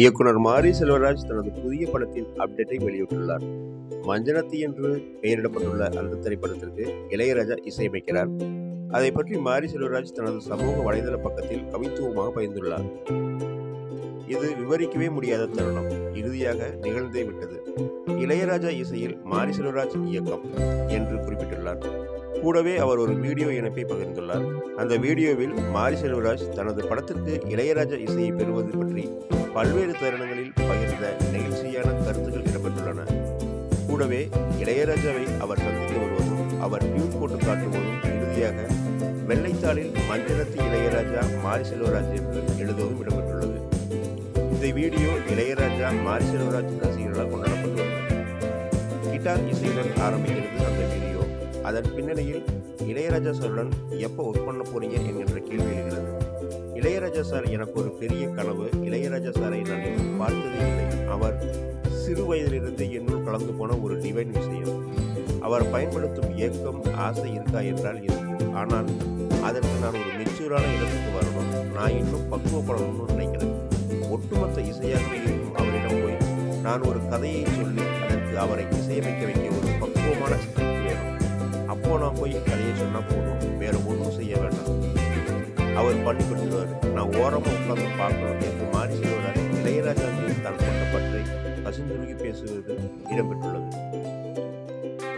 இயக்குனர் மாரி செல்வராஜ் தனது புதிய படத்தின் அப்டேட்டை வெளியிட்டுள்ளார். மஞ்சனத்தி என்று பெயரிடப்பட்டுள்ள அந்த திரைப்படத்திற்கு இளையராஜா இசையமைக்கிறார். அதை பற்றி மாரி செல்வராஜ் தனது சமூக வலைதள பக்கத்தில் கவித்துவமாக பகிர்ந்துள்ளார். இது விவரிக்கவே முடியாத தருணம் இறுதியாக நிகழ்ந்தே விட்டது. இளையராஜா இசையில் மாரி செல்வராஜ் இயக்கம் என்று குறிப்பிட்டுள்ளார். கூடவே அவர் ஒரு வீடியோ இணைப்பை பகிர்ந்துள்ளார். அந்த வீடியோவில் மாரி செல்வராஜ் தனது படத்திற்கு இளையராஜா இசையை பெறுவது பற்றி பல்வேறு தருணங்களில் பகிர்ந்த நெகிழ்ச்சியான கருத்துக்கள் இடம்பெற்றுள்ளன. கூடவே இளையராஜாவை அவர் சந்தித்து வருவதும் அவர் டியூன் போட்டு காட்டுவதும் இறுதியாக வெள்ளைத்தாளில் மஞ்சனத்தி இளையராஜா மாரி செல்வராஜ் என்று எழுதுவதும் இடம்பெற்றுள்ளது. இந்த வீடியோ இளையராஜா மாரி செல்வராஜ் ரசிகர்களால் கொண்டாடப்பட்டுள்ளது. கிட்டார் இசையுடன் ஆரம்பிக்கிறது அந்த வீடியோ. அதன் பின்னணியில் இளையராஜா சாருடன் எப்போ ஒர்க் பண்ண போறீங்க என்கின்ற கேள்வி எழுகிறது. இளையராஜா சார் எனக்கு ஒரு பெரிய கனவு. இளையராஜா சாரை நான் இன்னும் பார்த்ததே இல்லை. அவர் சிறு வயதிலிருந்து என்னுள் கலந்து போன ஒரு டிவைன் விஷயம். அவர் பயன்படுத்தும் ஏக்கம் ஆசை இருக்கா என்றால் இருக்கு. ஆனால் அதற்கு நான் ஒரு மெச்சூரான இடத்துக்கு வரணும். நான் இன்னும் பக்குவப்படணும்னு நினைக்கிறேன். ஒட்டுமொத்த இசையாக இருக்கும் அவரிடம் போய் நான் ஒரு கதையை சொல்லி அதற்கு அவரை இசையமைக்க வைக்க ஒரு பக்குவமான ஸ்கிரிப்ட் வேணும். அப்போ நான் போய் கதையை சொன்னால் போதும், வேற ஒன்றும் செய்ய வேண்டாம். அவர் பண்ணி கொடுத்துருவார். நான் ஓரமாக உட்கார்ந்து பார்க்கணும் என்று மாரி செல்வராஜ் இளையராஜா மீது தான் கொண்ட பற்றை கசிந்துருகி பேசுவது இடம்பெற்றுள்ளது.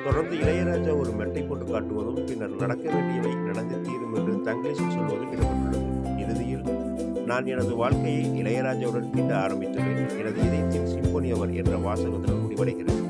தொடர்ந்து இளையராஜா ஒரு மெட்டை போட்டு காட்டுவதும் பின்னர் நடக்க வேண்டியவை நடந்து தீரும் என்று தங்கிலீஷில் சொல்வதும் இடம்பெற்றுள்ளது. இறுதியில் நான் எனது வாழ்க்கையை இளையராஜாவுடன் மீட்ட ஆரம்பித்துள்ளேன். எனது இதயத்தின் சிம்போனி அவர் என்ற வாசகத்துடன் முடிவடைகிறது.